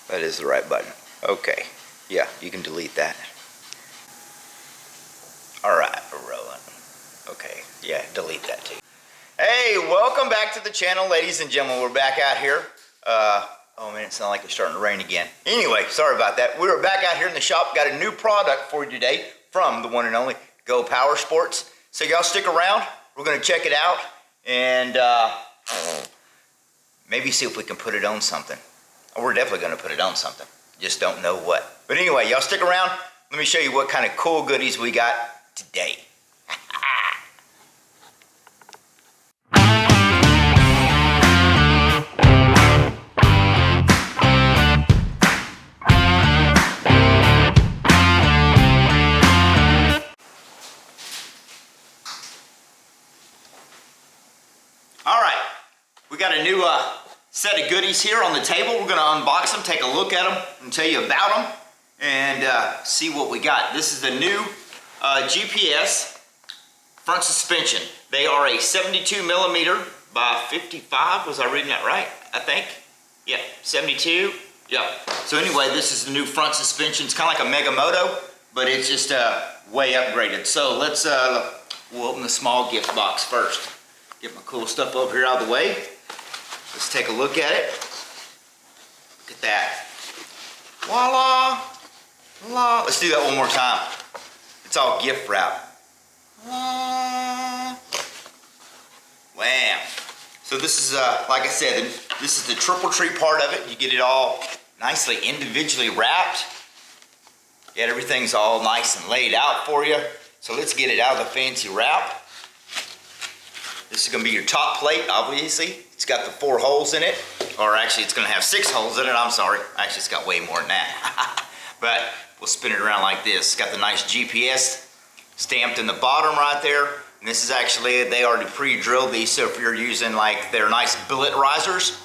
That is the right button. Okay. Yeah, you can delete that. Alright, we're rolling. Okay, yeah, delete that too. Hey, welcome back to the channel, ladies and gentlemen. We're back out here. Oh man, it sounds like it's starting to rain again. Anyway, sorry about that. We were back out here in the shop. Got a new product for you today from the one and only Go Power Sports. So y'all stick around. We're gonna check it out and maybe see if we can put it on something. We're definitely gonna put it on something. Just don't know what. But anyway, y'all stick around. Let me show you what kind of cool goodies we got today. All right, we got a new set of goodies here on the table. We're gonna unbox them, take a look at them, and tell you about them, and see what we got. This is the new GPS front suspension. They are a 72 millimeter by 55. Was I reading that right? I think. Yeah, 72. Yeah. So anyway, this is the new front suspension. It's kind of like a Mega Moto, but it's just way upgraded. So let's we'll open the small gift box first. Get my cool stuff over here out of the way. Let's take a look at it. Look at that. Voila! Voila! Let's do that one more time. It's all gift wrap. Wham! So this is, like I said, this is the triple tree part of it. You get it all nicely individually wrapped. Yet everything's all nice and laid out for you. So let's get it out of the fancy wrap. This is going to be your top plate, obviously. It's got the 4 holes in it. Or actually, it's going to have 6 holes in it. I'm sorry. Actually, it's got way more than that. But we'll spin it around like this. It's got the nice GPS stamped in the bottom right there. And this is actually, they already pre-drilled these. So if you're using like their nice billet risers,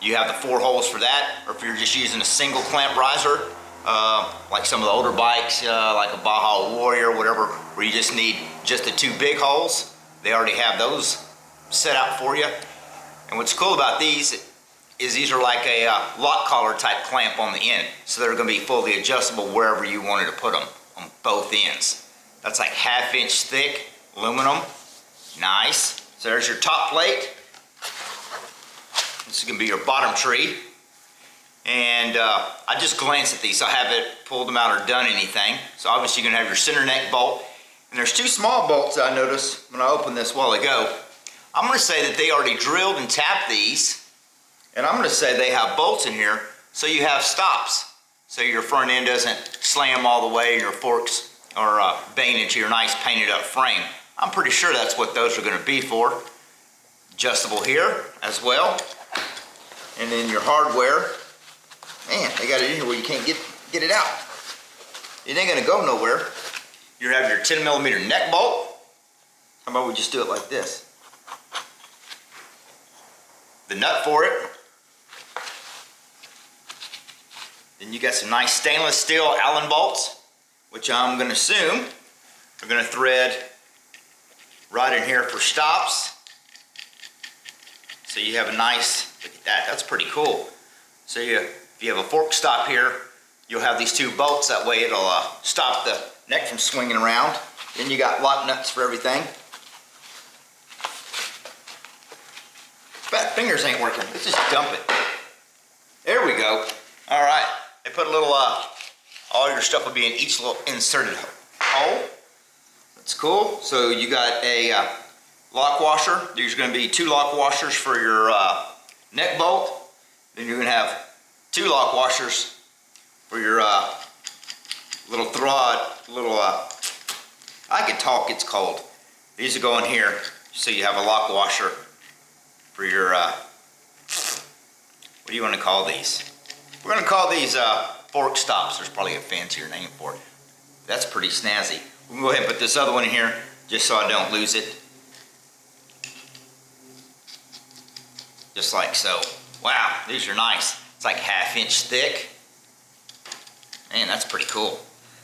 you have the 4 holes for that. Or if you're just using a single clamp riser, like some of the older bikes, like a Baja Warrior, whatever, where you just need just the 2 big holes. They already have those set out for you. And what's cool about these is these are like a lock collar type clamp on the end. So they're going to be fully adjustable wherever you wanted to put them on both ends. That's like 1/2 inch thick aluminum. Nice. So there's your top plate. This is going to be your bottom tree. And I just glanced at these. I haven't pulled them out or done anything. So obviously you're going to have your center neck bolt. And there's 2 small bolts I noticed when I opened this a while ago. I'm going to say that they already drilled and tapped these. And I'm going to say they have bolts in here so you have stops. So your front end doesn't slam all the way and your forks are banging into your nice painted up frame. I'm pretty sure that's what those are going to be for. Adjustable here as well. And then your hardware. Man, they got it in here where you can't get it out. It ain't going to go nowhere. You have your 10 millimeter neck bolt. How about we just do it like this? The nut for it. Then you got some nice stainless steel Allen bolts, which I'm going to assume are going to thread right in here for stops. So you have a nice, look at that, that's pretty cool. So if you have a fork stop here, you'll have these 2 bolts. That way it'll stop the neck from swinging around. Then you got lock nuts for everything. Fat fingers ain't working. Let's just dump it. There we go. All right. They put a little, all your stuff will be in each little inserted hole. That's cool. So you got a lock washer. There's going to be 2 lock washers for your neck bolt. Then you're going to have 2 lock washers for your little I can talk, it's cold. These will go in here so you have a lock washer for your, what do you want to call these? We're going to call these fork stops. There's probably a fancier name for it. That's pretty snazzy. We can go ahead and put this other one in here just so I don't lose it. Just like so. Wow, these are nice. It's like 1/2 inch thick. Man, that's pretty cool.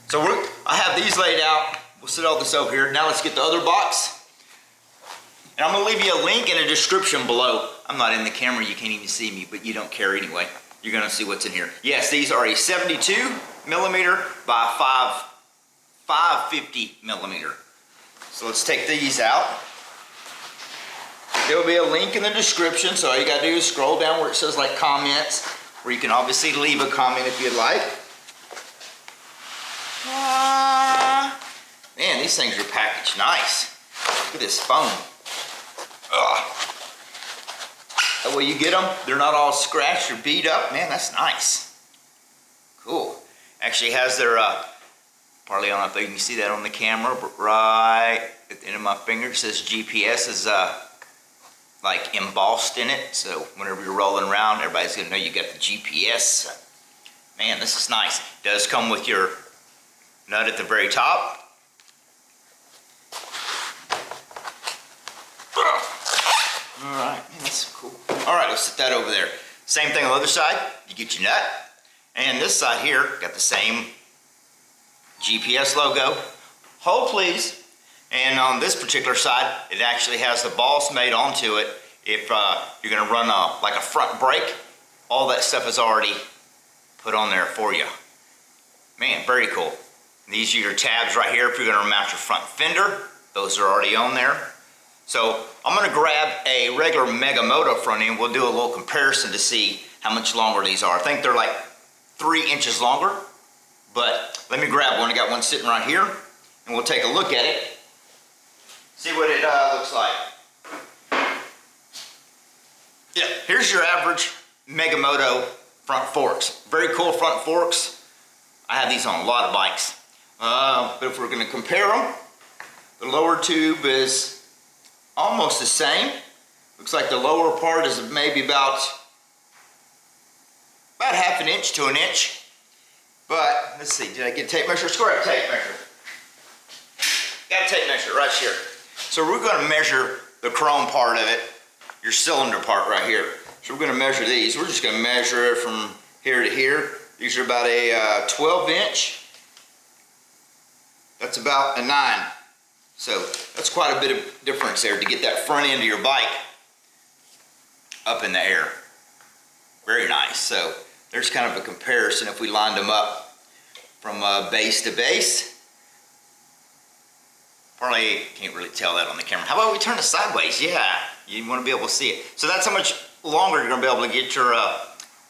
So I have these laid out. We'll set all this over here. Now let's get the other box. And I'm going to leave you a link in a description below. I'm not in the camera, you can't even see me, but you don't care anyway. you're gonna see what's in here. Yes, these are a 72 millimeter by 550 millimeter. So let's take these out. There will be a link in the description, so all you gotta do is scroll down where it says like comments, where you can obviously leave a comment if you'd like. Man, these things are packaged nice. Look at this foam. That way you get them, they're not all scratched or beat up. Man, that's nice. Cool. Actually has their, probably I don't know if you can see that on the camera, but right at the end of my finger it says GPS is like embossed in it. So whenever you're rolling around, everybody's gonna know you got the GPS. Man, this is nice. It does come with your nut at the very top. All right, man, that's cool. All right, let's set that over there. Same thing on the other side. You get your nut, and this side here got the same GPS logo. Hold please. And on this particular side, it actually has the balls made onto it. If you're gonna run like a front brake, all that stuff is already put on there for you. Man, very cool. And these are your tabs right here if you're gonna mount your front fender. Those are already on there. So I'm gonna grab a regular Mega Moto front end. We'll do a little comparison to see how much longer these are. I think they're like 3 inches longer, but let me grab one. I got one sitting right here, and we'll take a look at it. See what it looks like. Yeah, here's your average Mega Moto front forks. Very cool front forks. I have these on a lot of bikes. But if we're gonna compare them, the lower tube is almost the same. Looks like the lower part is maybe about half an inch to an inch. But let's see, did I get a tape measure? Let's grab a tape measure. Got a tape measure right here. So we're gonna measure the chrome part of it, your cylinder part right here. So we're gonna measure these. We're just gonna measure it from here to here. These are about a 12 inch. That's about a 9. So that's quite a bit of difference there to get that front end of your bike up in the air. Very nice. So there's kind of a comparison if we lined them up from base to base. Probably can't really tell that on the camera. How about we turn it sideways? Yeah, you want to be able to see it. So that's how much longer you're going to be able to get your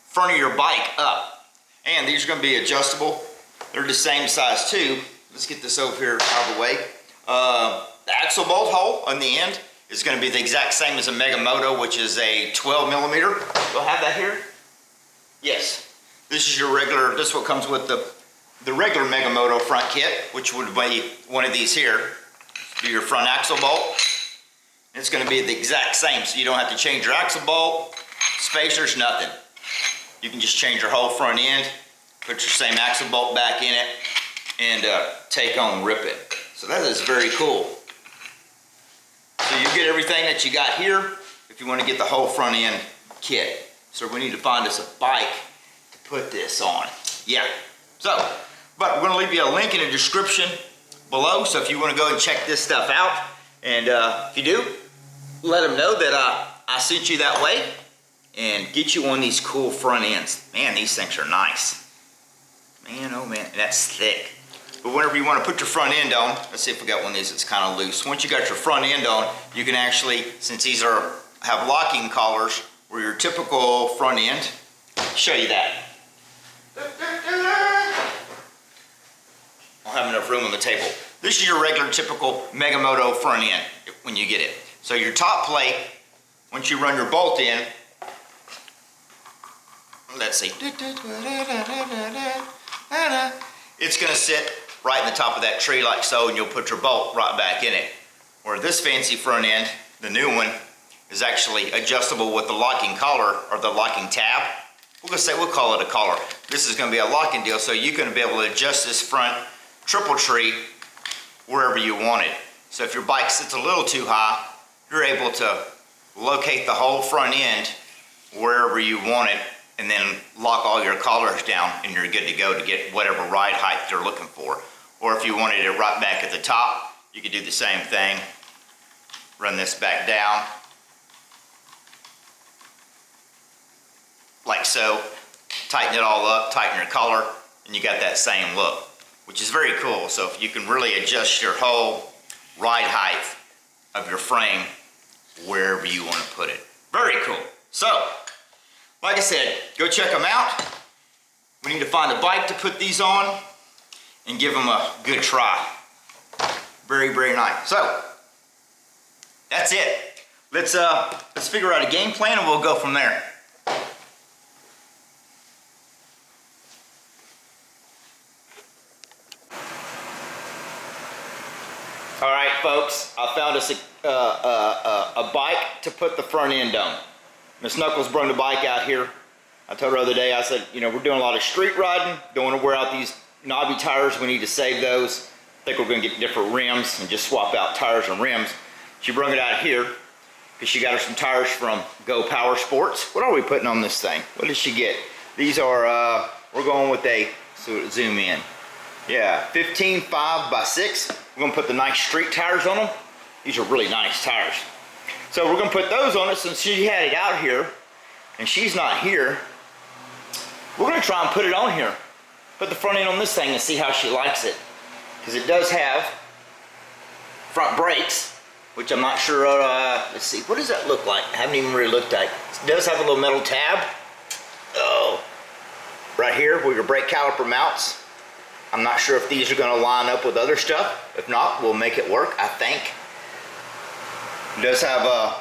front of your bike up. And these are going to be adjustable. They're the same size too. Let's get this over here out of the way. The axle bolt hole on the end is going to be the exact same as a Mega Moto, which is a 12 millimeter. You'll have that here? Yes. This is your regular, this is what comes with the regular Mega Moto front kit, which would be one of these here. Do your front axle bolt. It's going to be the exact same, so you don't have to change your axle bolt, spacers, nothing. You can just change your whole front end, put your same axle bolt back in it, and take on rip it. So that is very cool. So you get everything that you got here if you want to get the whole front end kit. So we need to find us a bike to put this on. Yeah. So, but we're going to leave you a link in the description below. So if you want to go and check this stuff out, and if you do, let them know that I sent you that way, and get you one of these cool front ends. Man, these things are nice. Man, oh man, and that's thick. But whenever you want to put your front end on, let's see if we got one of these that's kind of loose. Once you got your front end on, you can actually, since these have locking collars, where your typical front end, show you that. I don't have enough room on the table. This is your regular typical Mega Moto front end when you get it. So your top plate, once you run your bolt in, let's see, it's going to sit right in the top of that tree like so, and you'll put your bolt right back in it. Where this fancy front end, the new one, is actually adjustable with the locking collar or the locking tab. We'll call it a collar. This is going to be a locking deal, so you're going to be able to adjust this front triple tree wherever you want it. So if your bike sits a little too high, you're able to locate the whole front end wherever you want it, and then lock all your collars down, and you're good to go to get whatever ride height you're looking for. Or if you wanted it right back at the top, you could do the same thing. Run this back down, like so, tighten it all up, tighten your collar, and you got that same look, which is very cool. So if you can really adjust your whole ride height of your frame wherever you want to put it. Very cool. So, like I said, go check them out. We need to find a bike to put these on and give them a good try. Very, very nice. So, that's it. Let's figure out a game plan and we'll go from there. All right, folks, I found us a bike to put the front end on. Miss Knuckles brought the bike out here. I told her the other day, I said, you know, we're doing a lot of street riding. Don't want to wear out these knobby tires. We need to save those. I think we're going to get different rims and just swap out tires and rims. She brought it out here because she got her some tires from Go Power Sports. What are we putting on this thing? What did she get? These are, we're going with a, so zoom in. Yeah, 15 5x6. We're gonna put the nice street tires on them. These are really nice tires. So we're gonna put those on it since she had it out here and she's not here. We're gonna try and put it on here. Put the front end on this thing and see how she likes it. Because it does have front brakes, which I'm not sure, let's see, what does that look like? I haven't even really looked at it. It does have a little metal tab. Oh, right here where your brake caliper mounts. I'm not sure if these are going to line up with other stuff. If not, we'll make it work, I think. It does have a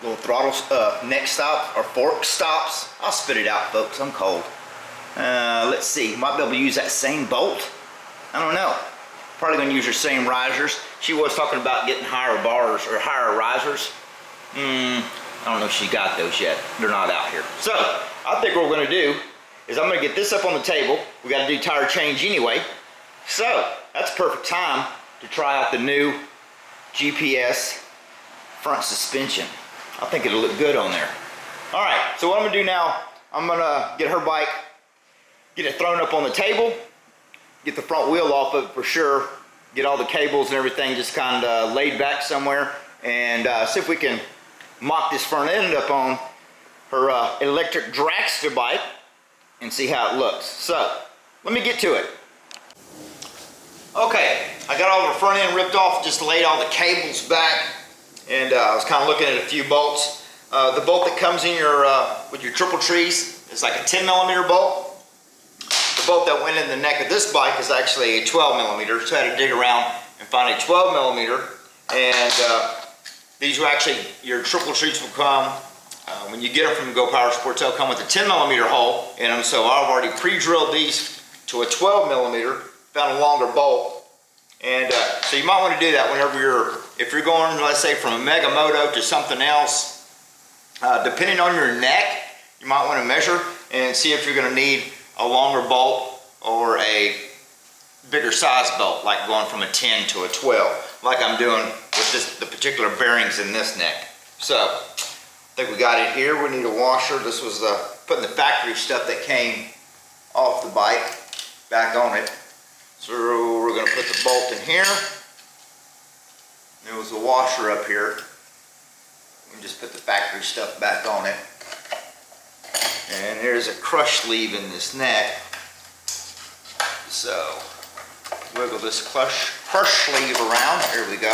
little throttle neck stop or fork stops. I'll spit it out, folks. I'm cold. Let's see. Might be able to use that same bolt. I don't know. Probably going to use your same risers. She was talking about getting higher bars or higher risers. I don't know if she got those yet. They're not out here. So, I think what we're going to do is I'm going to get this up on the table. We got to do tire change anyway. So, that's perfect time to try out the new GPS front suspension. I think it'll look good on there. Alright, so what I'm going to do now, I'm going to get her bike, get it thrown up on the table, get the front wheel off of it for sure, get all the cables and everything just kind of laid back somewhere, and see if we can mock this front end up on her electric dragster bike and see how it looks. So, let me get to it. Okay, I got all the front end ripped off, just laid all the cables back, and I was kind of looking at a few bolts. The bolt that comes in your with your triple trees is like a 10mm bolt. The bolt that went in the neck of this bike is actually a 12mm, so I had to dig around and find a 12mm, and these will actually, your triple trees will come, when you get them from Go Power Sports, they'll come with a 10mm hole in them, so I've already pre-drilled these to a 12mm, found a longer bolt, and so you might want to do that whenever if you're going, let's say, from a Mega Moto to something else, depending on your neck, you might want to measure and see if you're going to need a longer bolt or a bigger size bolt, like going from a 10 to a 12, like I'm doing with the particular bearings in this neck. So, I think we got it here. We need a washer. This was putting the factory stuff that came off the bike back on it. So we're going to put the bolt in here. There was a washer up here. We just put the factory stuff back on it. And there's a crush sleeve in this neck. So wiggle this crush sleeve around. Here we go.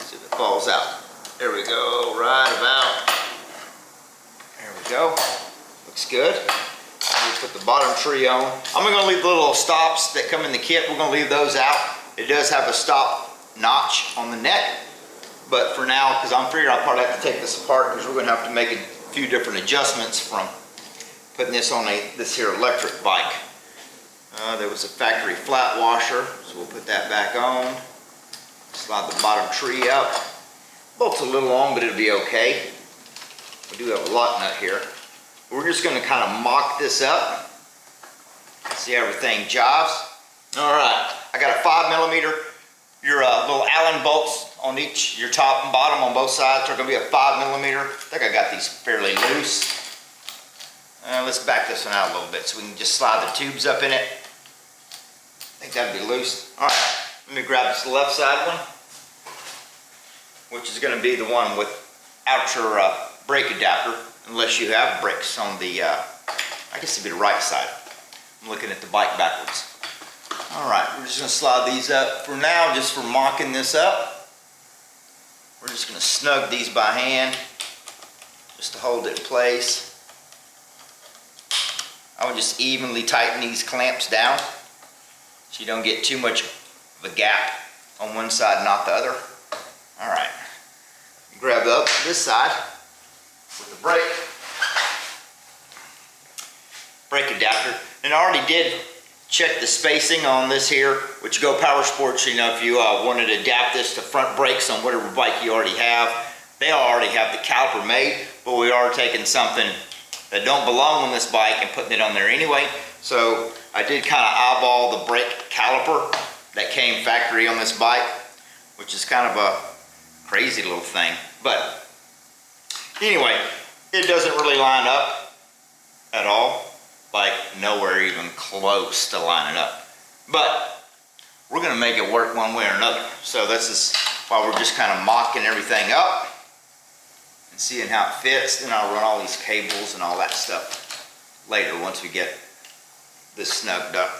See if it falls out. There we go, right about. There we go. Looks good. Put the bottom tree on. I'm going to leave the little stops that come in the kit. We're going to leave those out. It does have a stop notch on the neck, but for now, because I'm figuring I'll probably have to take this apart because we're going to have to make a few different adjustments from putting this on this here electric bike. There was a factory flat washer, so we'll put that back on. Slide the bottom tree up. Bolt's a little long, but it'll be okay. We do have a lock nut here. We're just going to kind of mock this up. See how everything jives. Alright, I got a 5mm. Your little Allen bolts on each, your top and bottom on both sides are going to be a 5mm. I think I got these fairly loose. Let's back this one out a little bit so we can just slide the tubes up in it. I think that'd be loose. Alright, let me grab this left side one, which is going to be the one without your brake adapter, unless you have brakes on the I guess it'd be the right side. I'm looking at the bike backwards. All right, we're just gonna slide these up for now, just for mocking this up. We're just gonna snug these by hand, just to hold it in place. I would just evenly tighten these clamps down, so you don't get too much of a gap on one side, not the other. All right, grab this side with the brake adapter, and I already did check the spacing on this here, which Go Power Sports, you know, if you wanted to adapt this to front brakes on whatever bike you already have, they already have the caliper made, but we are taking something that don't belong on this bike and putting it on there anyway. So I did kind of eyeball the brake caliper that came factory on this bike, which is kind of a crazy little thing. But anyway, it doesn't really line up at all. Like nowhere even close to lining up. But we're gonna make it work one way or another. So this is why we're just kind of mocking everything up and seeing how it fits. Then I'll run all these cables and all that stuff later once we get this snugged up.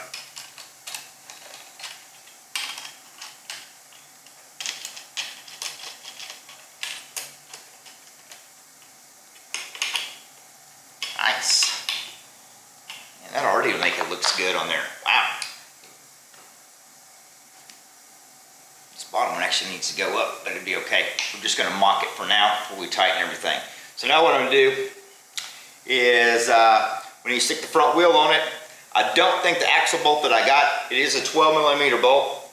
Nice. And that already will make it look good on there. Wow. This bottom one actually needs to go up, but it'll be okay. We're just gonna mock it for now before we tighten everything. So now what I'm gonna do is, when you stick the front wheel on it, I don't think the axle bolt that I got, it is a 12mm bolt,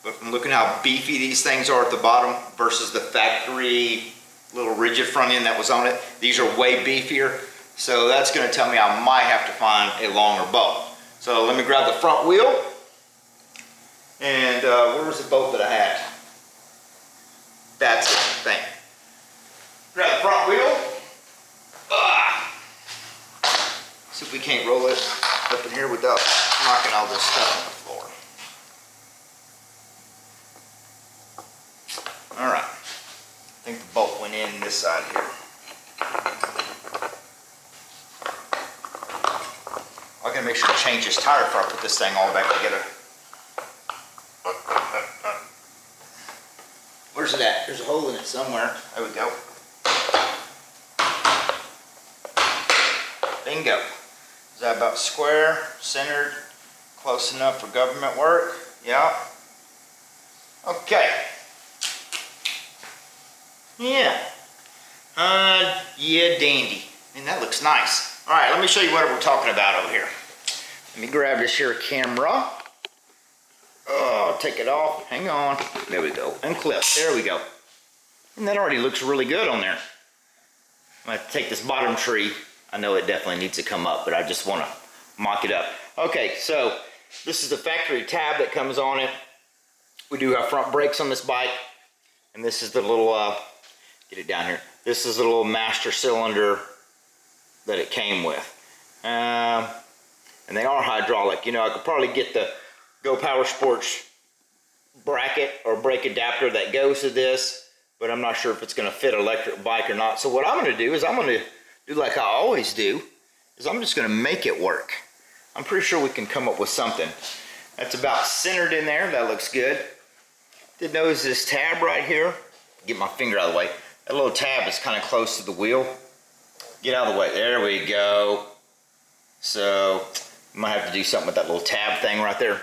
but I'm looking how beefy these things are at the bottom versus the factory little rigid front end that was on it. These are way beefier. So that's gonna tell me I might have to find a longer bolt. So let me grab the front wheel. And where was the bolt that I had? That's it, thank you. Grab the front wheel. See if we can't roll it up in here without knocking all this stuff on the floor. All right, I think the bolt went in this side here. I'm gonna make sure to change this tire before I put this thing all back together. Where's it at? There's a hole in it somewhere. There we go. Bingo. Is that about square, centered, close enough for government work? Yeah. Okay. Yeah. Yeah, dandy. And that looks nice. All right, let me show you what we're talking about over here. Let me grab this here camera. Oh, take it off. Hang on. There we go. Unclip. There we go. And that already looks really good on there. I'm going to take this bottom tree. I know it definitely needs to come up, but I just want to mock it up. Okay, so this is the factory tab that comes on it. We do have front brakes on this bike. And this is the little, get it down here. This is the little master cylinder that it came with. And they are hydraulic. You know, I could probably get the Go Power Sports bracket or brake adapter that goes to this, but I'm not sure if it's going to fit an electric bike or not. So what I'm going to do is I'm going to do like I always do, is I'm just going to make it work. I'm pretty sure we can come up with something. That's about centered in there. That looks good. Did notice this tab right here. Get my finger out of the way. That little tab is kind of close to the wheel. Get out of the way. There we go. So I might have to do something with that little tab thing right there.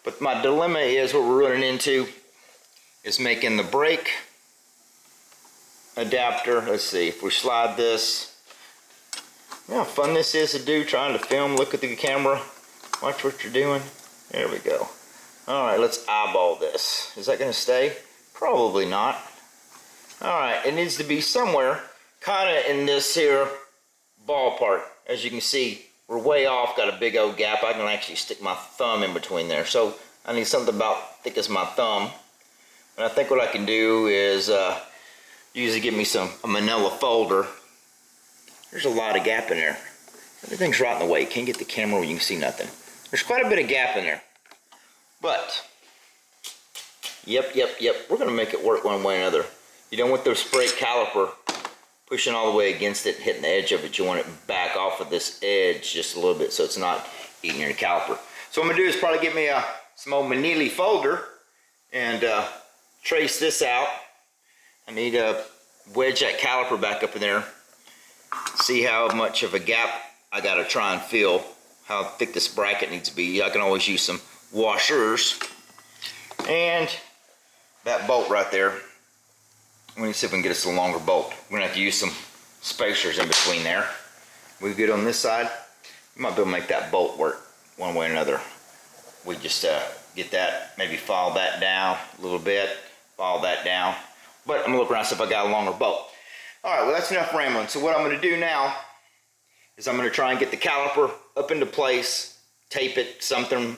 But my dilemma is what we're running into is making the brake adapter. Let's see if we slide this. You know how fun this is to do, trying to film, look at the camera, watch what you're doing. There we go. All right, let's eyeball this. Is that going to stay? Probably not. All right, it needs to be somewhere kind of in this here ballpark. As you can see, we're way off, got a big old gap. I can actually stick my thumb in between there. So I need something about thick as my thumb. And I think what I can do is usually give me a manila folder. There's a lot of gap in there. Everything's right in the way. Can't get the camera where you can see nothing. There's quite a bit of gap in there. But, yep. We're going to make it work one way or another. You know, with this brake caliper, pushing all the way against it, hitting the edge of it. You want it back off of this edge just a little bit so it's not eating your caliper. So what I'm gonna do is probably get me some old manila folder and trace this out. I need to wedge that caliper back up in there. See how much of a gap I gotta try and fill, how thick this bracket needs to be. I can always use some washers. And that bolt right there, we're gonna see if we can get us a longer bolt. We're gonna have to use some spacers in between there. We're good on this side. We might be able to make that bolt work one way or another. We just get that, maybe follow that down a little bit, follow that down. But I'm gonna look around and see if I got a longer bolt. All right, well that's enough rambling. So what I'm gonna do now is I'm gonna try and get the caliper up into place, tape it something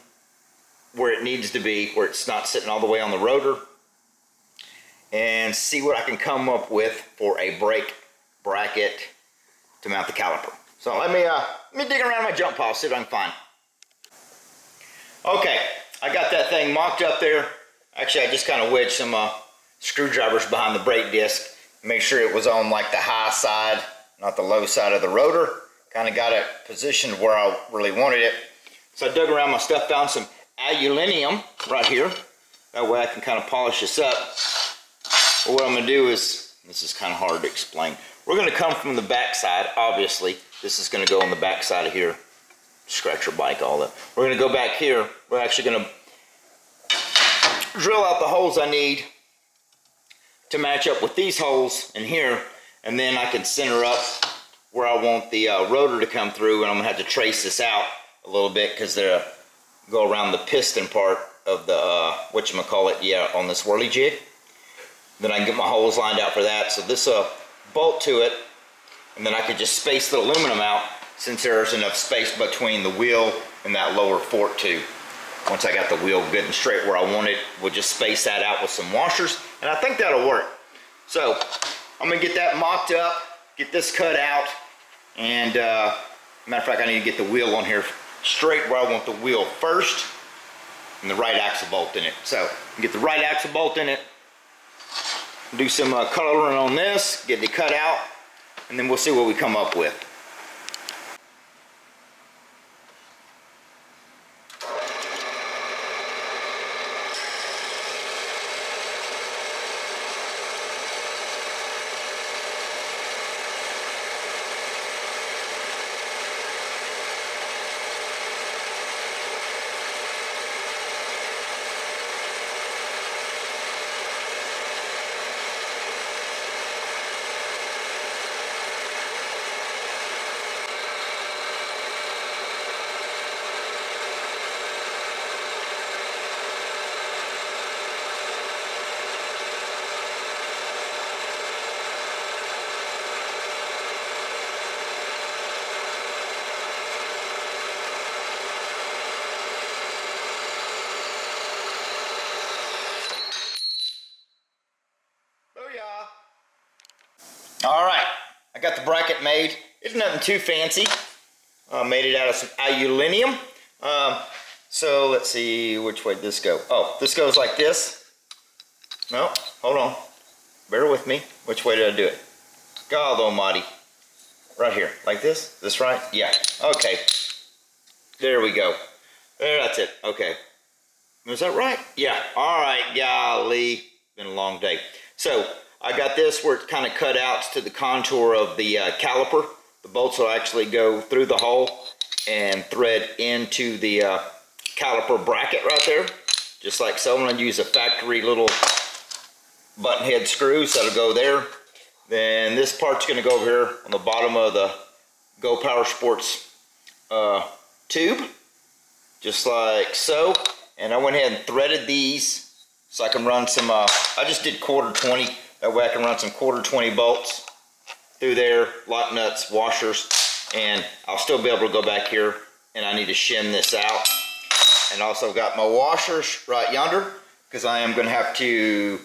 where it needs to be, where it's not sitting all the way on the rotor, and see what I can come up with for a brake bracket to mount the caliper. So let me dig around my jump pile, see what I can find. Okay, I got that thing mocked up there. Actually, I just kind of wedged some screwdrivers behind the brake disc, make sure it was on like the high side, not the low side of the rotor. Kind of got it positioned where I really wanted it. So I dug around my stuff, found some aluminum right here. That way I can kind of polish this up. But what I'm going to do is, this is kind of hard to explain. We're going to come from the back side, obviously. This is going to go on the back side of here. Scratch your bike, all that. We're going to go back here. We're actually going to drill out the holes I need to match up with these holes in here. And then I can center up where I want the rotor to come through. And I'm going to have to trace this out a little bit because they're go around the piston part of the whatchamacallit, on this whirly jig. Then I can get my holes lined out for that. So this bolt to it, and then I could just space the aluminum out since there's enough space between the wheel and that lower fork tube. Once I got the wheel good and straight where I want it, we'll just space that out with some washers, and I think that'll work. So I'm gonna get that mocked up, get this cut out, and matter of fact, I need to get the wheel on here straight where I want the wheel first, and the right axle bolt in it. So get the right axle bolt in it, do some coloring on this, get it cut out, and then we'll see what we come up with. All right, I got the bracket made. It's nothing too fancy. Made it out of some aluminum. So let's see which way this goes. Oh, this goes like this. No, hold on. Bear with me. Which way did I do it? God almighty. Right here, like this? This right? Yeah, okay. There we go. There, that's it, okay. Is that right? Yeah, all right, golly. Been a long day. So, I got this where it's kind of cut out to the contour of the caliper. The bolts will actually go through the hole and thread into the caliper bracket right there. Just like so. I'm going to use a factory little button head screw, so that'll go there. Then this part's going to go over here on the bottom of the Go Power Sports tube. Just like so. And I went ahead and threaded these so I can run some, I just did 1/4 20. That way I can run some 1/4 20 bolts through there, lock nuts, washers, and I'll still be able to go back here, and I need to shim this out. And also got my washers right yonder, because I am going to have to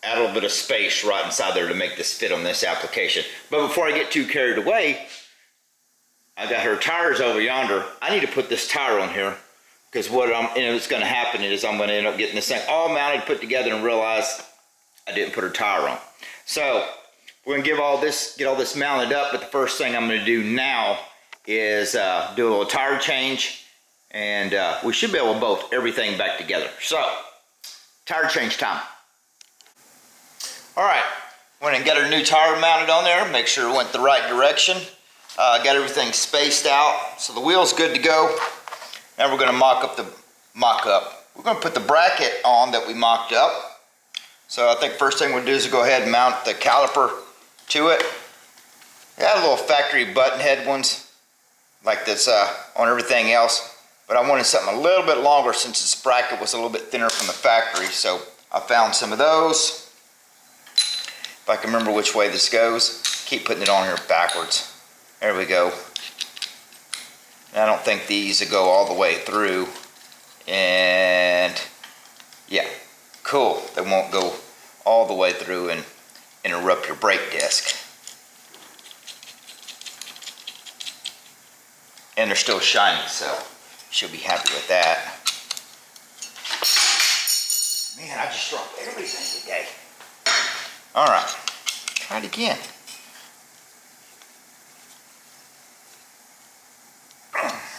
add a little bit of space right inside there to make this fit on this application. But before I get too carried away, I got her tires over yonder. I need to put this tire on here, because what's going to happen is I'm going to end up getting this thing all mounted, put together, and realize I didn't put her tire on. So we're gonna get all this mounted up, but the first thing I'm gonna do now is do a little tire change, and we should be able to bolt everything back together. So, tire change time. All right, went and got our new tire mounted on there, make sure it went the right direction. Got everything spaced out, so the wheel's good to go. Now we're gonna we're gonna put the bracket on that we mocked up. So I think first thing we'll do is go ahead and mount the caliper to it. I got little factory button head ones like this on everything else, but I wanted something a little bit longer since this bracket was a little bit thinner from the factory, so I found some of those. If I can remember which way this goes, keep putting it on here backwards. There we go. I don't think these will go all the way through, and yeah, cool. They won't go all the way through and interrupt your brake disc. And they're still shiny, so should be happy with that. Man, I just dropped everything today. All right, try it again.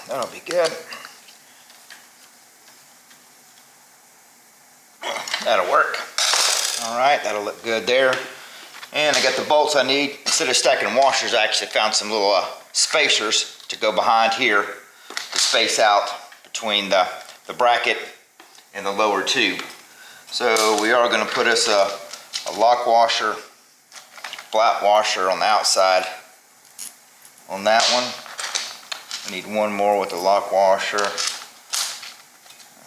That'll be good. That'll work. All right, that'll look good there. And I got the bolts I need. Instead of stacking washers, I actually found some little spacers to go behind here to space out between the bracket and the lower tube. So we are going to put us a lock washer, flat washer on the outside on that one. I need one more with a lock washer, a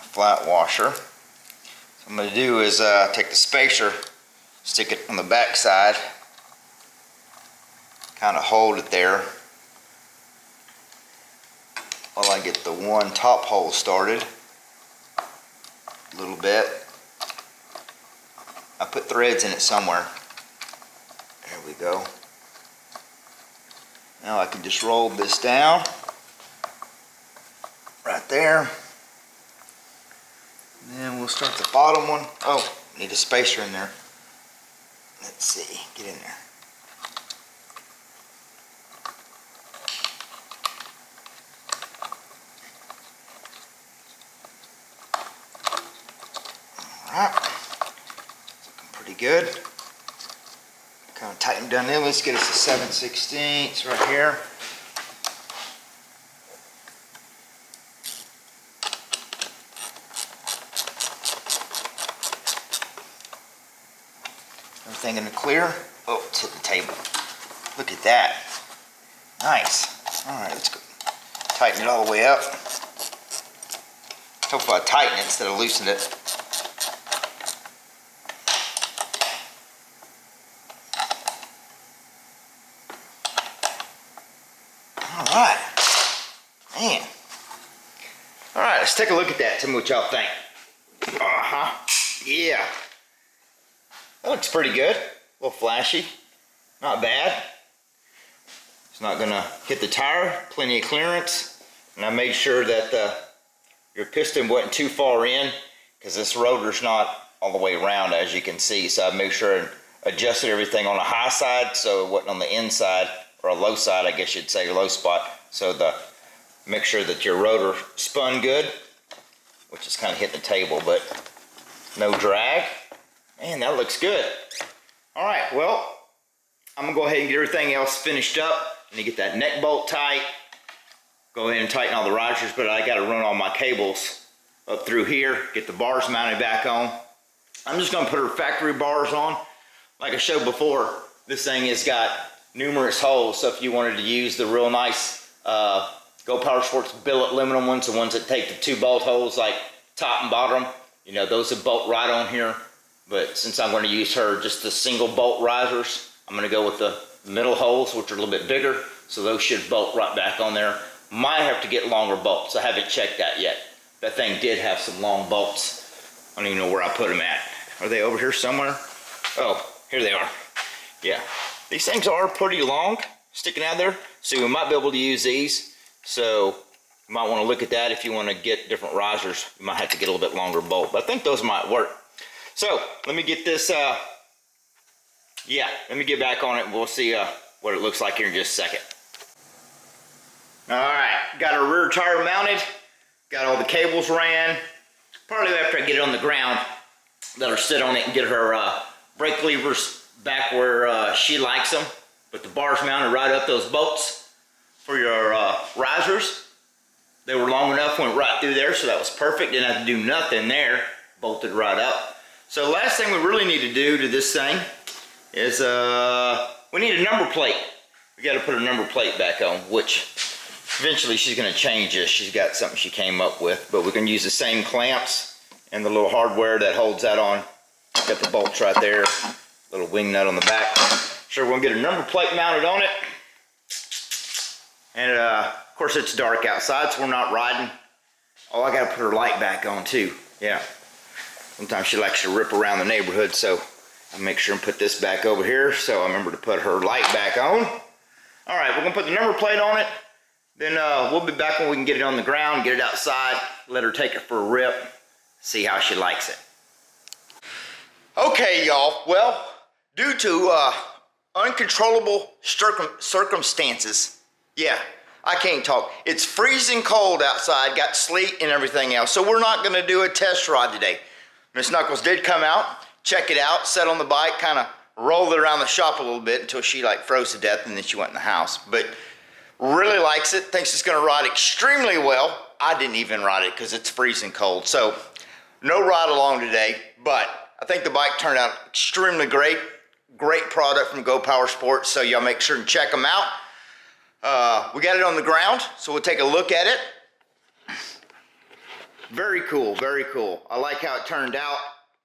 flat washer. So what I'm going to do is take the spacer, stick it on the back side, kind of hold it there while I get the one top hole started a little bit. I put threads in it somewhere. There we go. Now I can just roll this down right there. And then we'll start the bottom one. Oh, need a spacer in there. Let's see, get in there. Alright, looking pretty good. Kind of tighten down there. Let's get us to 7/16 right here. Everything in the clear. Oh, it's hit the table. Look at that. Nice. Alright, let's go tighten it all the way up. Hopefully I tighten it instead of loosen it. Alright. Man. Alright, let's take a look at that. Tell me what y'all think. Yeah. That looks pretty good. A little flashy. Not bad. It's not going to hit the tire. Plenty of clearance. And I made sure that your piston wasn't too far in, because this rotor's not all the way around, as you can see. So I made sure and adjusted everything on the high side so it wasn't on the inside, or a low side, I guess you'd say, your low spot. So make sure that your rotor spun good, which is kind of hitting the table, but no drag. Man, that looks good. All right, well, I'm gonna go ahead and get everything else finished up. I need to get that neck bolt tight. Go ahead and tighten all the risers, but I gotta run all my cables up through here, get the bars mounted back on. I'm just gonna put our factory bars on. Like I showed before, this thing has got numerous holes, so if you wanted to use the real nice Go Power Sports billet aluminum ones, the ones that take the 2 bolt holes like top and bottom, you know, those would bolt right on here. But since I'm going to use just the single bolt risers, I'm going to go with the middle holes, which are a little bit bigger, so those should bolt right back on there. Might have to get longer bolts. I haven't checked that yet. That thing did have some long bolts. I don't even know where I put them at. Are they over here somewhere? Oh, here they are. Yeah. These things are pretty long, sticking out there, so we might be able to use these. So you might want to look at that if you want to get different risers. You might have to get a little bit longer bolt, but I think those might work. So let me get this yeah, let me get back on it and we'll see what it looks like here in just a second. All right, got our rear tire mounted, got all the cables ran. Probably after I get it on the ground, let her sit on it and get her brake levers back where she likes them. But the bars mounted right up those bolts for your risers. They were long enough, went right through there, so that was perfect. Didn't have to do nothing there, bolted right up. So the last thing we really need to do to this thing is we need a number plate. We got to put a number plate back on, which eventually she's going to change this. She's got something she came up with, but we can use the same clamps and the little hardware that holds that on. Got the bolts right there, little wing nut on the back. Sure, we're going to get a number plate mounted on it. And of course it's dark outside, so we're not riding. Oh, I got to put her light back on too. Yeah. Sometimes she likes to rip around the neighborhood, so I'll make sure and put this back over here so I remember to put her light back on. All right, we're going to put the number plate on it. Then we'll be back when we can get it on the ground, get it outside, let her take it for a rip, see how she likes it. Okay, y'all. Well, due to uncontrollable circumstances, yeah, I can't talk. It's freezing cold outside, got sleet and everything else, so we're not going to do a test ride today. Miss Knuckles did come out, check it out, sat on the bike, kind of rolled it around the shop a little bit until she like froze to death, and then she went in the house. But really likes it, thinks it's going to ride extremely well. I didn't even ride it because it's freezing cold. So no ride along today, but I think the bike turned out extremely great. Great product from Go Power Sports, so y'all make sure and check them out. We got it on the ground, so we'll take a look at it. Very cool, very cool. I like how it turned out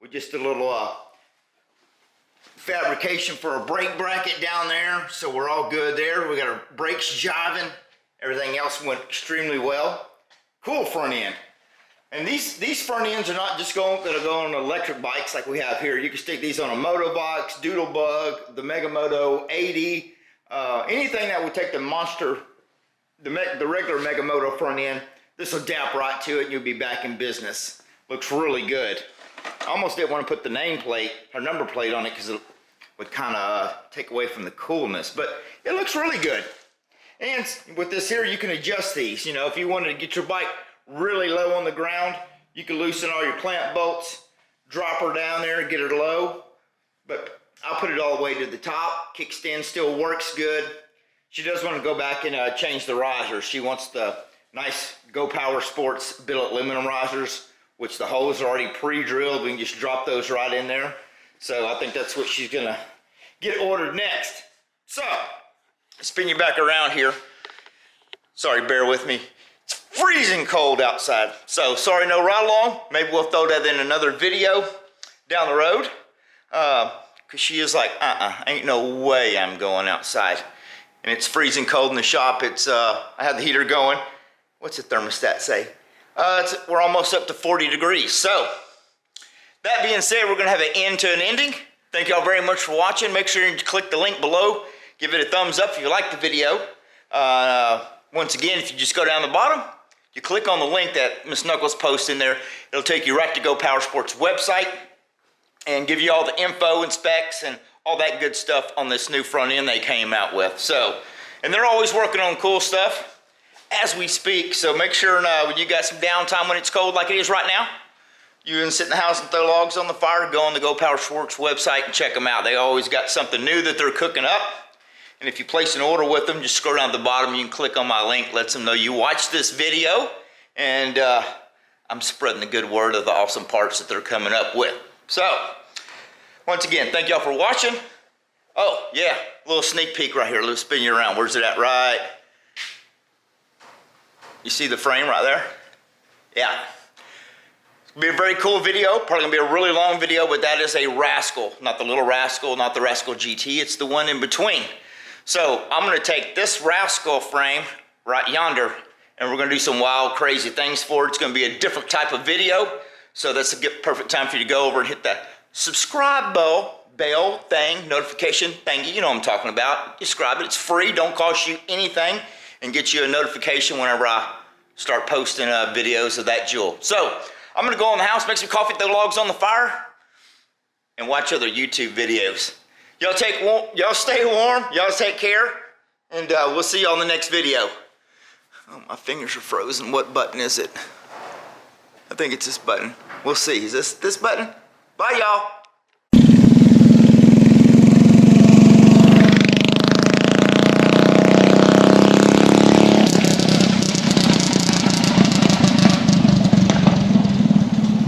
with just a little fabrication for a brake bracket down there, so we're all good there. We got our brakes jiving. Everything else went extremely well. Cool front end. And these front ends are not just gonna go on electric bikes like we have here. You can stick these on a Motobox, Doodlebug, the Megamoto 80, anything that would take the monster, the regular Megamoto front end. This will dap right to it and you'll be back in business. Looks really good. I almost didn't want to put the nameplate or number plate on it because it would kind of take away from the coolness, but it looks really good. And with this here, you can adjust these. You know, if you wanted to get your bike really low on the ground, you can loosen all your clamp bolts, drop her down there and get her low. But I'll put it all the way to the top. Kickstand still works good. She does want to go back and change the risers. She wants the nice Go Power Sports billet aluminum risers, which the holes are already pre-drilled. We can just drop those right in there. So I think that's what she's gonna get ordered next. So, spin you back around here. Sorry, bear with me. It's freezing cold outside. So sorry, no ride along. Maybe we'll throw that in another video down the road. Cause she is like, ain't no way I'm going outside. And it's freezing cold in the shop. It's I have the heater going. What's the thermostat say? We're almost up to 40 degrees. So, that being said, we're gonna have an end to an ending. Thank y'all very much for watching. Make sure you click the link below. Give it a thumbs up if you like the video. Once again, if you just go down the bottom, you click on the link that Miss Knuckles posts in there, it'll take you right to Go Power Sports website and give you all the info and specs and all that good stuff on this new front end they came out with. So, and they're always working on cool stuff as we speak, so make sure when you got some downtime when it's cold like it is right now, you can sit in the house and throw logs on the fire, go on the Go Power Sports website and check them out. They always got something new that they're cooking up. And if you place an order with them, just scroll down to the bottom, you can click on my link, lets them know you watched this video, and I'm spreading the good word of the awesome parts that they're coming up with. So, once again, thank y'all for watching. Oh, yeah, a little sneak peek right here. Let's spin you around. Where's it at? Right. You see the frame right there? Yeah. It's gonna be a very cool video. Probably gonna be a really long video, but that is a Rascal. Not the little Rascal, not the Rascal GT. It's the one in between. So I'm gonna take this Rascal frame right yonder, and we're gonna do some wild, crazy things for it. It's gonna be a different type of video. So that's a perfect time for you to go over and hit the subscribe bell thing, notification thingy. You know what I'm talking about. Subscribe it. It's free. Don't cost you anything. And get you a notification whenever I start posting videos of that jewel. So, I'm gonna go in the house, make some coffee, throw logs on the fire, and watch other YouTube videos. Y'all stay warm. Y'all take care. And we'll see you on the next video. Oh, my fingers are frozen. What button is it? I think it's this button. We'll see. Is this button? Bye, y'all.